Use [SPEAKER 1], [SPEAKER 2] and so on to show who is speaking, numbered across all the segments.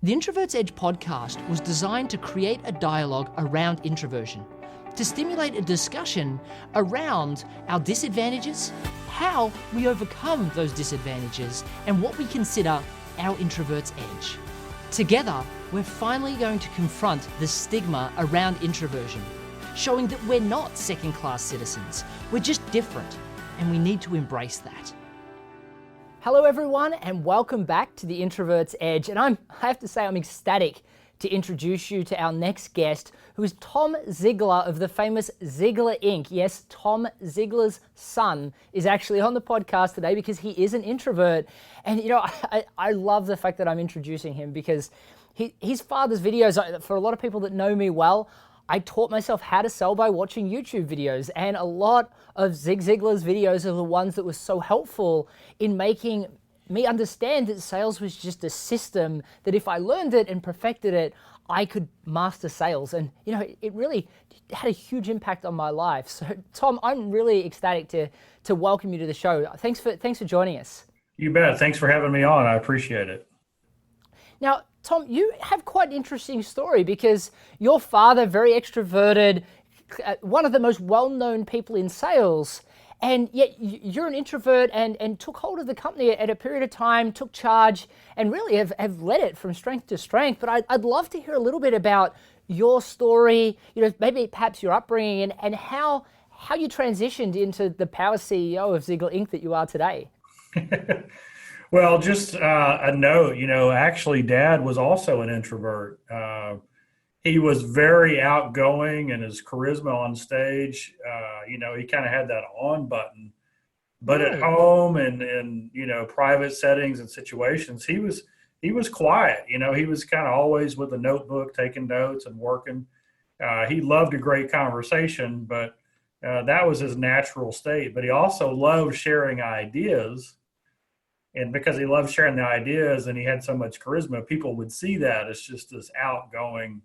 [SPEAKER 1] The Introverts Edge podcast was designed to create a dialogue around introversion, to stimulate a discussion around our disadvantages, how we overcome those disadvantages, and what we consider our introvert's edge. Together, we're finally going to confront the stigma around introversion, showing that we're not second-class citizens, we're just different, and we need to embrace that. Hello everyone, and welcome back to the Introvert's Edge. And I have to say I'm ecstatic to introduce you to our next guest, who is Tom Ziglar of the famous Ziglar Inc. Yes, Tom Ziglar's son is actually on the podcast today because he is an introvert. And you know, I love the fact that I'm introducing him because his father's videos, for a lot of people that know me well, I taught myself how to sell by watching YouTube videos, and a lot of Zig Ziglar's videos are the ones that were so helpful in making me understand that sales was just a system that if I learned it and perfected it, I could master sales. And you know, it really had a huge impact on my life. So Tom, I'm really ecstatic to welcome you to the show. Thanks for joining us.
[SPEAKER 2] You bet. Thanks for having me on. I appreciate it.
[SPEAKER 1] Now, Tom, you have quite an interesting story because your father, very extroverted, one of the most well-known people in sales, and yet you're an introvert and took hold of the company at a period of time, took charge, and really have led it from strength to strength. But I'd love to hear a little bit about your story, you know, maybe perhaps your upbringing and how you transitioned into the power CEO of Ziglar Inc. that you are today.
[SPEAKER 2] Well, just a note, you know, actually Dad was also an introvert. He was very outgoing, and his charisma on stage, you know, he kind of had that on button. But at home and you know, private settings and situations, he was quiet. You know, he was kind of always with a notebook, taking notes and working. He loved a great conversation, but that was his natural state. But he also loved sharing ideas. And because he loved sharing the ideas and he had so much charisma, people would see that as just this outgoing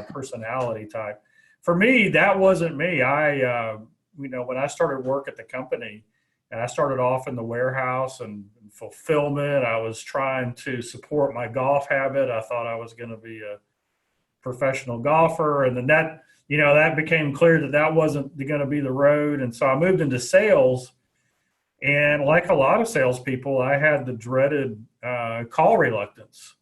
[SPEAKER 2] personality type. For me, that wasn't me. You know, when I started work at the company, and I started off in the warehouse and fulfillment, I was trying to support my golf habit. I thought I was going to be a professional golfer. And then that became clear that wasn't going to be the road. And so I moved into sales. And like a lot of salespeople, I had the dreaded call reluctance,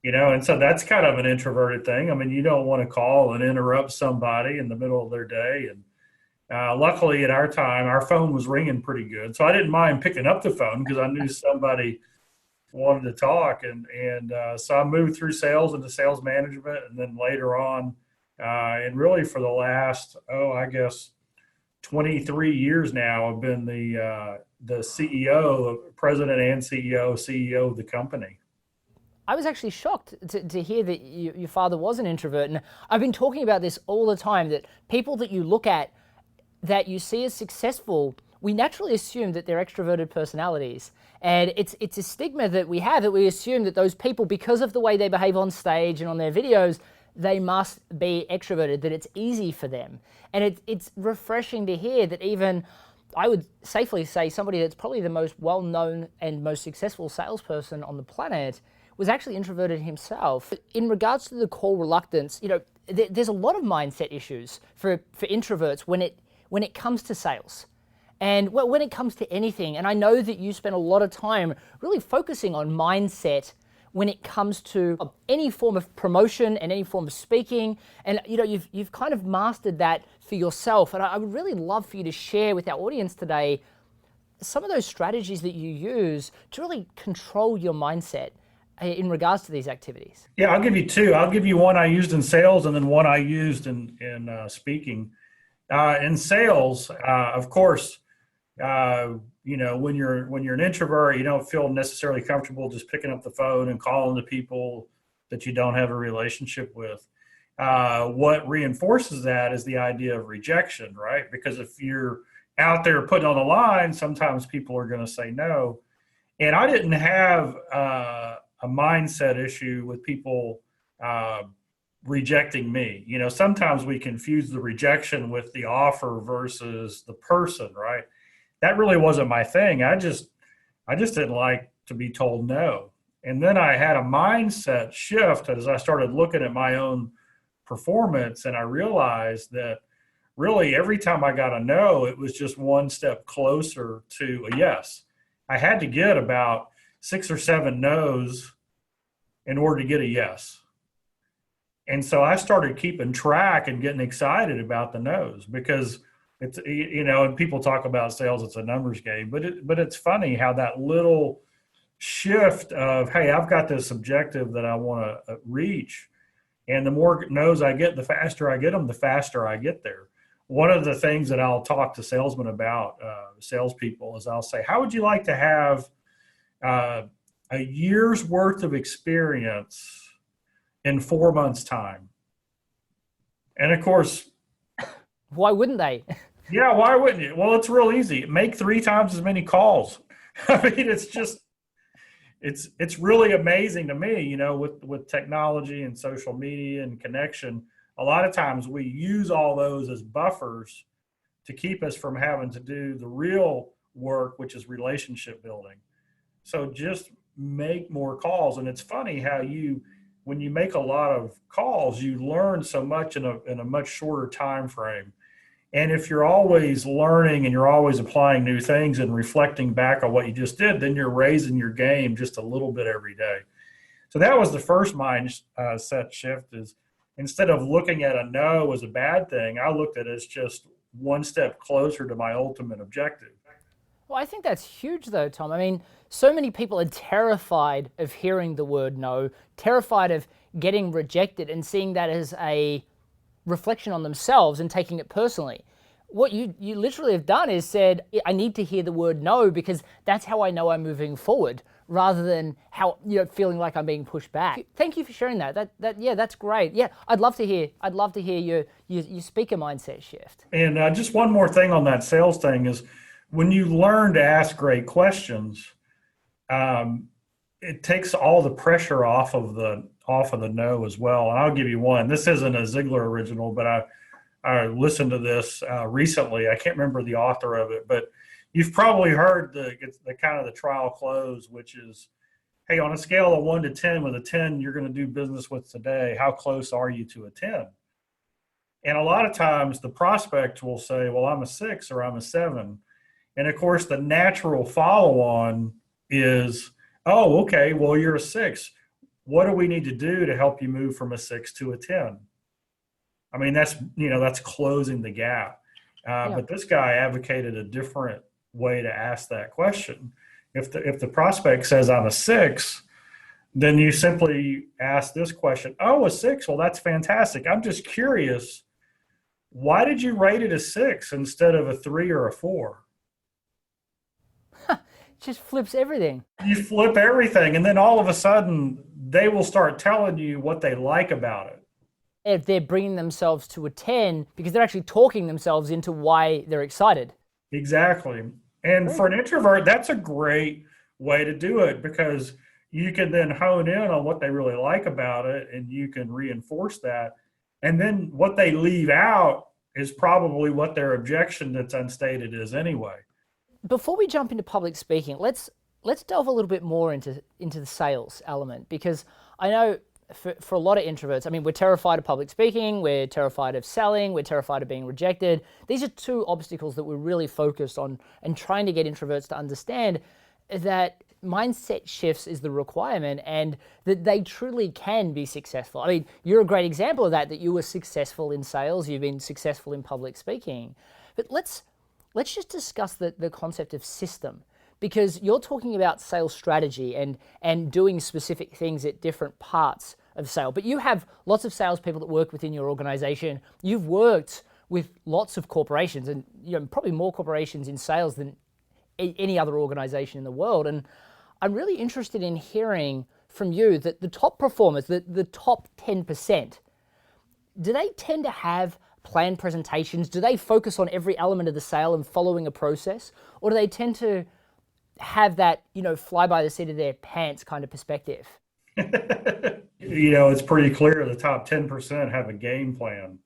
[SPEAKER 2] you know, and so that's kind of an introverted thing. I mean, you don't want to call and interrupt somebody in the middle of their day. And luckily at our time, our phone was ringing pretty good. So I didn't mind picking up the phone because I knew somebody wanted to talk. And so I moved through sales into sales management. And then later on, and really for the last, I guess, 23 years now, I've been the CEO, president and CEO of the company.
[SPEAKER 1] I was actually shocked to hear that your father was an introvert. And I've been talking about this all the time, that people that you look at, that you see as successful, we naturally assume that they're extroverted personalities. And it's a stigma that we have, that we assume that those people, because of the way they behave on stage and on their videos, they must be extroverted, that it's easy for them. And it's refreshing to hear that even, I would safely say, somebody that's probably the most well-known and most successful salesperson on the planet was actually introverted himself. In regards to the call reluctance, you know, there's a lot of mindset issues for introverts when it comes to sales. And when it comes to anything, and I know that you spend a lot of time really focusing on mindset when it comes to any form of promotion and any form of speaking. And you know, you've kind of mastered that for yourself. And I would really love for you to share with our audience today some of those strategies that you use to really control your mindset in regards to these activities.
[SPEAKER 2] Yeah, I'll give you two. I'll give you one I used in sales and then one I used in speaking. In sales, of course, you know, when you're an introvert, you don't feel necessarily comfortable just picking up the phone and calling the people that you don't have a relationship with. What reinforces that is the idea of rejection, right? Because if you're out there putting on the line, sometimes people are going to say no. And I didn't have a mindset issue with people rejecting me. You know, sometimes we confuse the rejection with the offer versus the person, right? That really wasn't my thing. I just didn't like to be told no. And then I had a mindset shift as I started looking at my own performance, and I realized that really every time I got a no, it was just one step closer to a yes. I had to get about 6 or 7 no's in order to get a yes. And so I started keeping track and getting excited about the no's, because it's, and people talk about sales, it's a numbers game, but it's funny how that little shift of, hey, I've got this objective that I want to reach, and the more no's I get, the faster I get them, the faster I get there. One of the things that I'll talk to salesmen about, salespeople, is I'll say, how would you like to have a year's worth of experience in 4 months' time? And of course,
[SPEAKER 1] why wouldn't they?
[SPEAKER 2] Yeah, why wouldn't you? Well, it's real easy. Make 3 times as many calls. I mean, it's just, it's really amazing to me, with technology and social media and connection. A lot of times we use all those as buffers to keep us from having to do the real work, which is relationship building. So just make more calls. And it's funny how when you make a lot of calls, you learn so much in a much shorter time frame. And if you're always learning and you're always applying new things and reflecting back on what you just did, then you're raising your game just a little bit every day. So that was the first mindset shift, is instead of looking at a no as a bad thing, I looked at it as just one step closer to my ultimate objective.
[SPEAKER 1] Well, I think that's huge though, Tom. I mean, so many people are terrified of hearing the word no, terrified of getting rejected and seeing that as a reflection on themselves and taking it personally. What you literally have done is said, I need to hear the word no because that's how I know I'm moving forward, rather than how feeling like I'm being pushed back. Thank you for sharing that. That's great. Yeah, I'd love to hear your speaker mindset shift.
[SPEAKER 2] And just one more thing on that sales thing is, when you learn to ask great questions, it takes all the pressure off of the no as well. And I'll give you one. This isn't a Ziegler original, but I listened to this recently. I can't remember the author of it, but you've probably heard the kind of the trial close, which is, hey, on a scale of 1 to 10, with a 10 you're going to do business with today, how close are you to a 10? And a lot of times the prospect will say, well, I'm a 6 or I'm a 7. And of course, the natural follow-on is, oh, okay, well, you're a 6. What do we need to do to help you move from a 6 to a 10? I mean, that's closing the gap. But this guy advocated a different way to ask that question. If the prospect says I'm a 6, then you simply ask this question. Oh, a 6? Well, that's fantastic. I'm just curious, why did you rate it a 6 instead of a 3 or a 4?
[SPEAKER 1] Just flips everything.
[SPEAKER 2] You flip everything, and then all of a sudden they will start telling you what they like about it.
[SPEAKER 1] If they're bringing themselves to a 10 because they're actually talking themselves into why they're excited.
[SPEAKER 2] Exactly. And for an introvert, that's a great way to do it, because you can then hone in on what they really like about it, and you can reinforce that. And then what they leave out is probably what their objection that's unstated is anyway.
[SPEAKER 1] Before we jump into public speaking, let's delve a little bit more into the sales element, because I know for a lot of introverts, I mean, we're terrified of public speaking, we're terrified of selling, we're terrified of being rejected. These are 2 obstacles that we're really focused on and trying to get introverts to understand that mindset shifts is the requirement, and that they truly can be successful. I mean, you're a great example of that you were successful in sales, you've been successful in public speaking. But let's just discuss the concept of system, because you're talking about sales strategy and doing specific things at different parts of sale. But you have lots of salespeople that work within your organization. You've worked with lots of corporations, and probably more corporations in sales than any other organization in the world. And I'm really interested in hearing from you that the top performers, the top 10%, do they tend to have planned presentations? Do they focus on every element of the sale and following a process? Or do they tend to have that, fly by the seat of their pants kind of perspective?
[SPEAKER 2] It's pretty clear the top 10% have a game plan.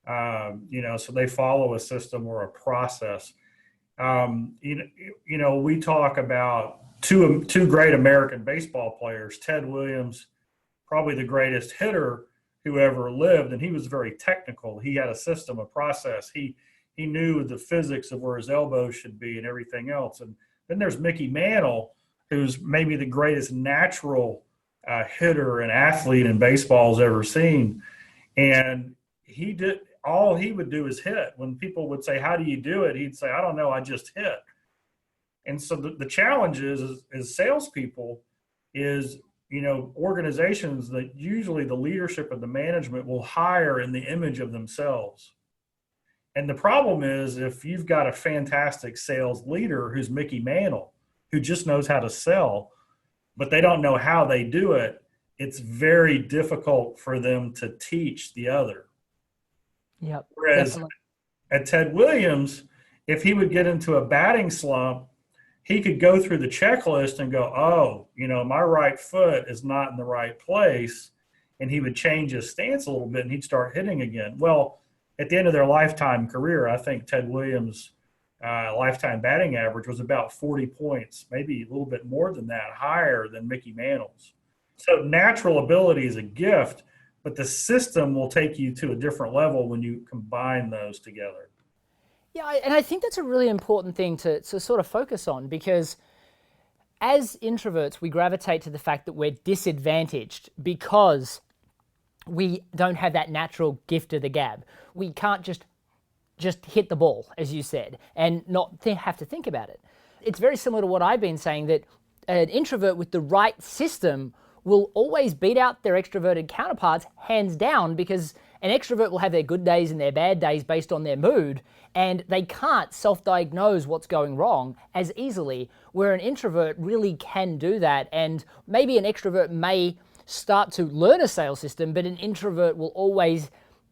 [SPEAKER 2] So they follow a system or a process. We talk about two great American baseball players, Ted Williams, probably the greatest hitter who ever lived, and he was very technical. He had a system, a process. He knew the physics of where his elbows should be and everything else. And then there's Mickey Mantle, who's maybe the greatest natural hitter and athlete in baseball's ever seen. And all he would do is hit. When people would say, "How do you do it?" He'd say, "I don't know, I just hit." And so the challenge is salespeople is, organizations that usually the leadership and the management will hire in the image of themselves. And the problem is, if you've got a fantastic sales leader who's Mickey Mantle, who just knows how to sell, but they don't know how they do it, it's very difficult for them to teach the other.
[SPEAKER 1] Yep.
[SPEAKER 2] Whereas
[SPEAKER 1] Definitely.
[SPEAKER 2] at Ted Williams, if he would get into a batting slump, he could go through the checklist and go, "Oh, my right foot is not in the right place." And he would change his stance a little bit and he'd start hitting again. Well, at the end of their lifetime career, I think Ted Williams' lifetime batting average was about 40 points, maybe a little bit more than that, higher than Mickey Mantle's. So natural ability is a gift, but the system will take you to a different level when you combine those together.
[SPEAKER 1] Yeah, and I think that's a really important thing to sort of focus on, because as introverts, we gravitate to the fact that we're disadvantaged because we don't have that natural gift of the gab. We can't just hit the ball, as you said, and not have to think about it. It's very similar to what I've been saying, that an introvert with the right system will always beat out their extroverted counterparts hands down, because an extrovert will have their good days and their bad days based on their mood, and they can't self-diagnose what's going wrong as easily, where an introvert really can do that. And maybe an extrovert may start to learn a sales system, but an introvert will always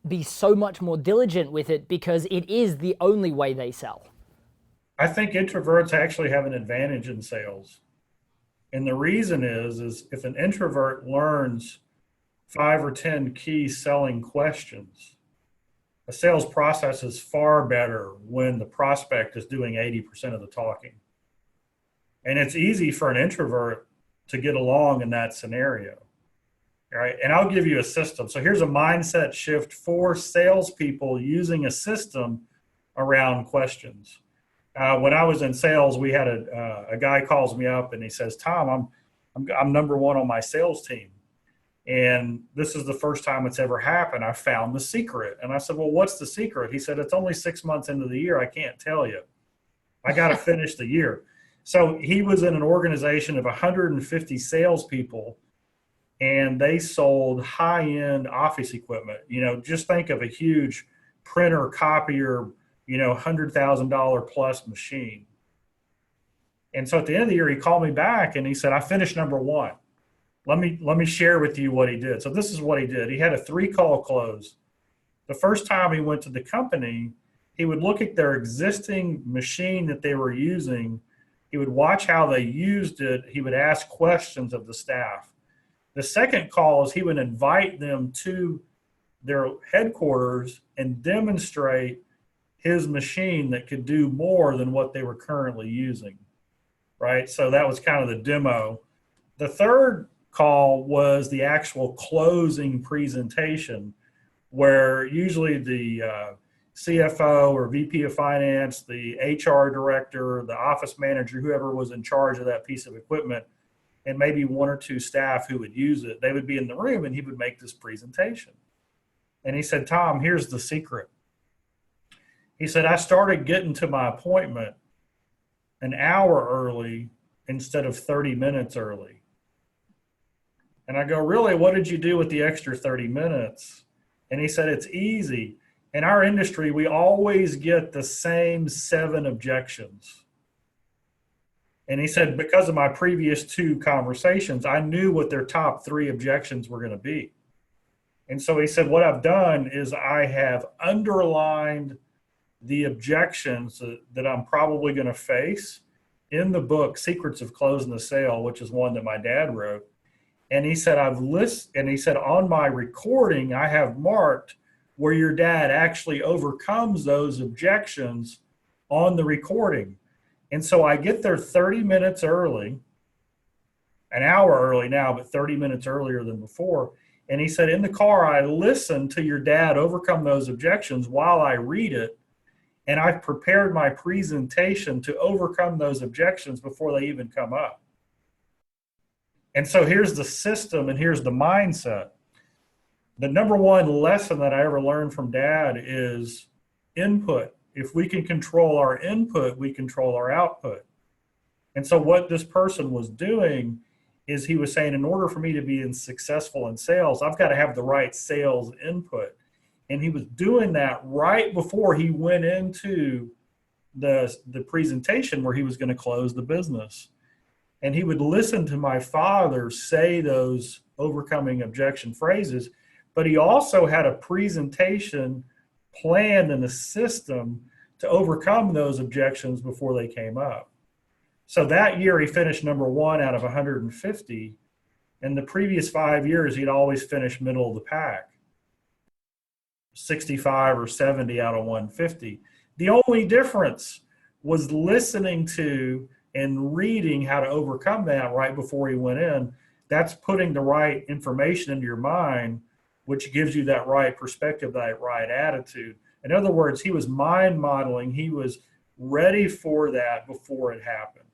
[SPEAKER 1] be so much more diligent with it because it is the only way they sell.
[SPEAKER 2] I think introverts actually have an advantage in sales. And the reason is if an introvert learns 5 or 10 key selling questions, a sales process is far better when the prospect is doing 80% of the talking. And it's easy for an introvert to get along in that scenario. All right. And I'll give you a system. So here's a mindset shift for salespeople using a system around questions. When I was in sales, we had a guy calls me up and he says, "Tom, I'm number one on my sales team. And this is the first time it's ever happened. I found the secret." And I said, "Well, what's the secret?" He said, "It's only 6 months into the year. I can't tell you. I got to finish the year." So he was in an organization of 150 salespeople, and they sold high-end office equipment. Just think of a huge printer, copier, $100,000 plus machine. And so at the end of the year, he called me back and he said, "I finished number one. Let me share with you what he did." So this is what he did. He had a 3-call close. The first time he went to the company, he would look at their existing machine that they were using. He would watch how they used it. He would ask questions of the staff. The second call is he would invite them to their headquarters and demonstrate his machine that could do more than what they were currently using, right? So that was kind of the demo. The third call was the actual closing presentation, where usually the CFO or VP of finance, the HR director, the office manager, whoever was in charge of that piece of equipment, and maybe 1 or 2 staff who would use it, they would be in the room and he would make this presentation. And he said, "Tom, here's the secret." He said, "I started getting to my appointment an hour early instead of 30 minutes early." And I go, "Really? What did you do with the extra 30 minutes? And he said, "It's easy. In our industry, we always get the same 7 objections." And he said, "Because of my previous 2 conversations, I knew what their top 3 objections were going to be." And so he said, "What I've done is I have underlined the objections that I'm probably going to face in the book, Secrets of Closing the Sale," which is one that my dad wrote. And he said, "On my recording, I have marked where your dad actually overcomes those objections on the recording." And so I get there 30 minutes early. an hour early now, but 30 minutes earlier than before. And he said, in the car, I listened to your dad overcome those objections while I read it. And I've prepared my presentation to overcome those objections before they even come up. And so here's the system and here's the mindset. The number one lesson that I ever learned from Dad is input. If we can control our input, we control our output. And so what this person was doing is he was saying, in order for me to be successful in sales, I've got to have the right sales input. And he was doing that right before he went into the presentation where he was going to close the business. And he would listen to my father say those overcoming objection phrases, but he also had a presentation planned and a system to overcome those objections before they came up. So that year he finished number one out of 150. And the previous 5 years, he'd always finished middle of the pack, 65 or 70 out of 150. The only difference was listening to and reading how to overcome that right before he went in. That's putting the right information into your mind, which gives you that right perspective, that right attitude. In other words, he was mind modeling. He was ready for that before it happened.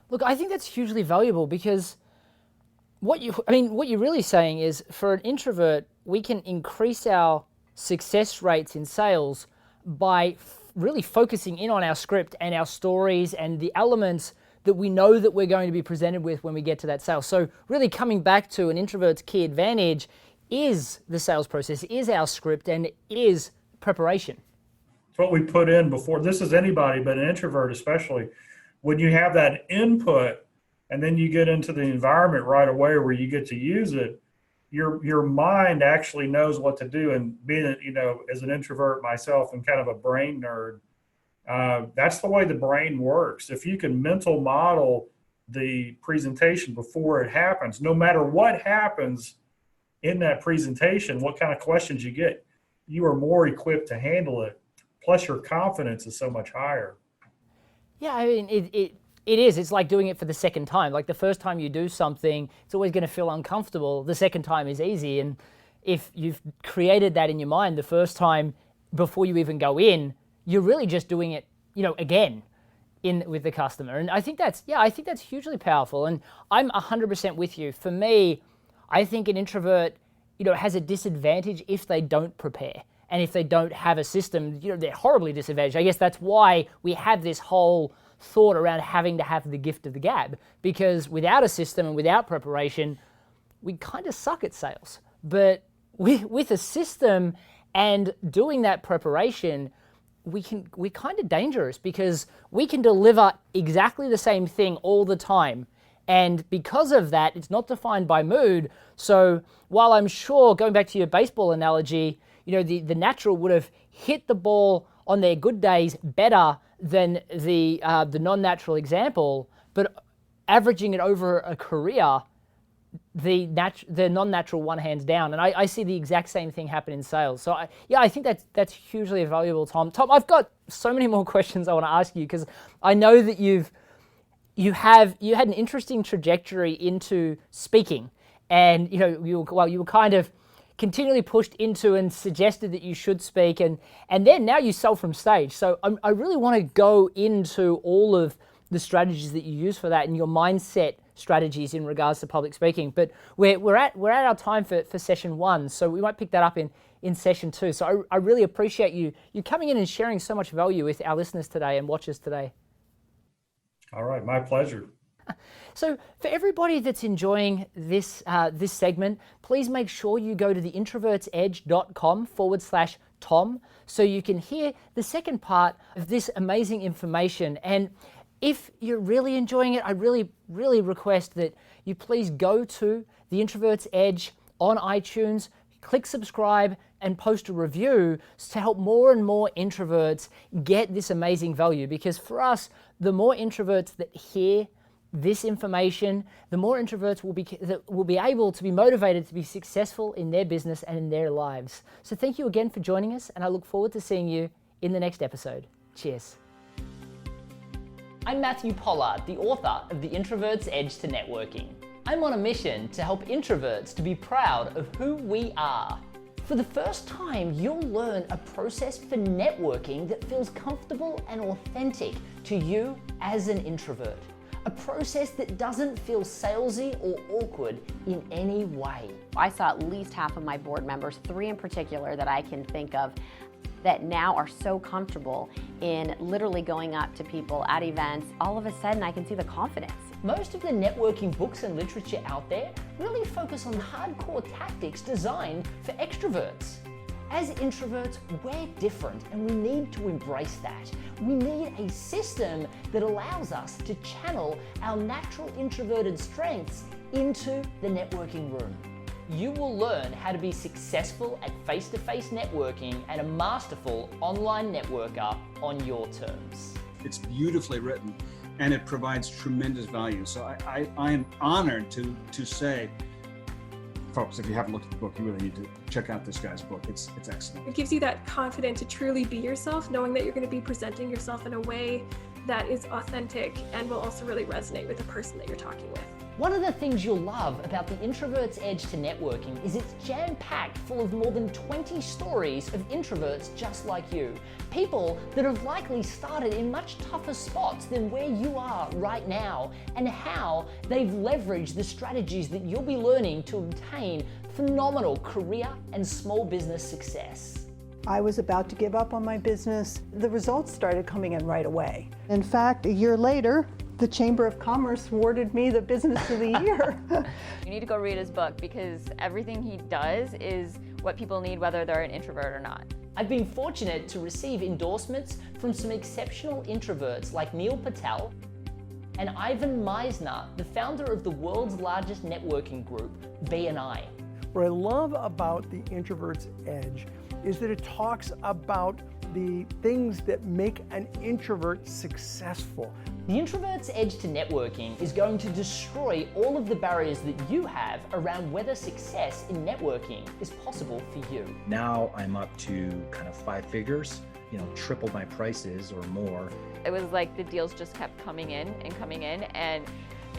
[SPEAKER 1] Look, I think that's hugely valuable because what you're really saying is, for an introvert, we can increase our success rates in sales by really focusing in on our script and our stories and the elements that we know that we're going to be presented with when we get to that sale. So really coming back to an introvert's key advantage is the sales process, is our script, and is preparation.
[SPEAKER 2] It's what we put in before. This is anybody, but an introvert especially. When you have that input and then you get into the environment right away where you get to use it, your mind actually knows what to do. And being, as an introvert myself and kind of a brain nerd, that's the way the brain works. If you can mental model the presentation before it happens, no matter what happens in that presentation, what kind of questions you get, you are more equipped to handle it. Plus your confidence is so much higher.
[SPEAKER 1] Yeah, I mean, it is. It's like doing it for the second time. Like the first time you do something, it's always going to feel uncomfortable. The second time is easy. And if you've created that in your mind the first time before you even go in, you're really just doing it, again with the customer. And I think that's hugely powerful. And I'm 100% with you. For me, I think an introvert, has a disadvantage if they don't prepare. And if they don't have a system, they're horribly disadvantaged. I guess that's why we have this whole thought around having to have the gift of the gab, because without a system and without preparation, we kind of suck at sales. But with a system and doing that preparation, we're kind of dangerous because we can deliver exactly the same thing all the time. And because of that, it's not defined by mood. So while I'm sure, going back to your baseball analogy, the natural would have hit the ball on their good days better than the non-natural example, but averaging it over a career, the non-natural one hands down. And I see the exact same thing happen in sales. So I think that's hugely valuable, Tom. Tom, I've got so many more questions I want to ask you because I know that you had an interesting trajectory into speaking, and you were kind of continually pushed into and suggested that you should speak, and then now you sell from stage. So I really want to go into all of the strategies that you use for that and your mindset strategies in regards to public speaking. But we're at our time for session 1, so we might pick that up in session 2. So I really appreciate you coming in and sharing so much value with our listeners today and watchers today.
[SPEAKER 2] All right, my pleasure.
[SPEAKER 1] So for everybody that's enjoying this segment, please make sure you go to the introvertsedge.com/Tom so you can hear the second part of this amazing information. And if you're really enjoying it, I really, really request that you please go to the Introverts Edge on iTunes, click subscribe, and post a review to help more and more introverts get this amazing value. Because for us, the more introverts that hear this information, the more introverts will be able to be motivated to be successful in their business and in their lives. So thank you again for joining us, and I look forward to seeing you in the next episode. Cheers. I'm Matthew Pollard, the author of The Introverts Edge to Networking. I'm on a mission to help introverts to be proud of who we are. For the first time, you'll learn a process for networking that feels comfortable and authentic to you as an introvert. A process that doesn't feel salesy or awkward in any way.
[SPEAKER 3] I saw at least half of my board members, 3 in particular that I can think of, that now are so comfortable in literally going up to people at events. All of a sudden, I can see the confidence.
[SPEAKER 1] Most of the networking books and literature out there really focus on hardcore tactics designed for extroverts. As introverts, we're different and we need to embrace that. We need a system that allows us to channel our natural introverted strengths into the networking room. You will learn how to be successful at face-to-face networking and a masterful online networker on your terms.
[SPEAKER 4] It's beautifully written and it provides tremendous value. So I am honored to say, folks, if you haven't looked at the book, you really need to check out this guy's book. It's excellent.
[SPEAKER 5] It gives you that confidence to truly be yourself, knowing that you're going to be presenting yourself in a way that is authentic and will also really resonate with the person that you're talking with.
[SPEAKER 1] One of the things you'll love about the Introverts Edge to Networking is it's jam-packed full of more than 20 stories of introverts just like you. People that have likely started in much tougher spots than where you are right now, and how they've leveraged the strategies that you'll be learning to obtain phenomenal career and small business success.
[SPEAKER 6] I was about to give up on my business. The results started coming in right away. In fact, a year later, the Chamber of Commerce awarded me the Business of the Year.
[SPEAKER 7] You need to go read his book because everything he does is what people need, whether they're an introvert or not.
[SPEAKER 1] I've been fortunate to receive endorsements from some exceptional introverts like Neil Patel and Ivan Meisner, the founder of the world's largest networking group, BNI.
[SPEAKER 8] What I love about the Introvert's Edge is that it talks about the things that make an introvert successful.
[SPEAKER 1] The Introvert's Edge to Networking is going to destroy all of the barriers that you have around whether success in networking is possible for you.
[SPEAKER 9] Now I'm up to kind of 5 figures, triple my prices or more.
[SPEAKER 7] It was like the deals just kept coming in, and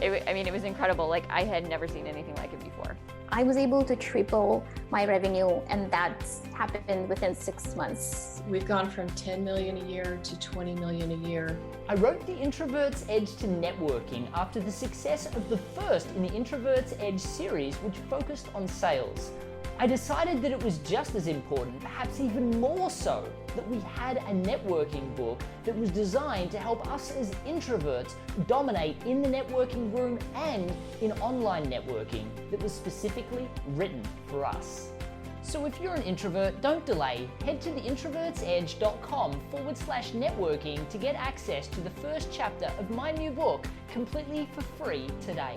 [SPEAKER 7] it was incredible. Like, I had never seen anything like it before.
[SPEAKER 10] I was able to triple my revenue, and that's happened within 6 months.
[SPEAKER 11] We've gone from 10 million a year to 20 million a year.
[SPEAKER 1] I wrote The Introvert's Edge to Networking after the success of the first in the Introvert's Edge series, which focused on sales. I decided that it was just as important, perhaps even more so, that we had a networking book that was designed to help us as introverts dominate in the networking room and in online networking, that was specifically written for us. So if you're an introvert, don't delay. Head to theintrovertsedge.com/networking to get access to the first chapter of my new book completely for free today.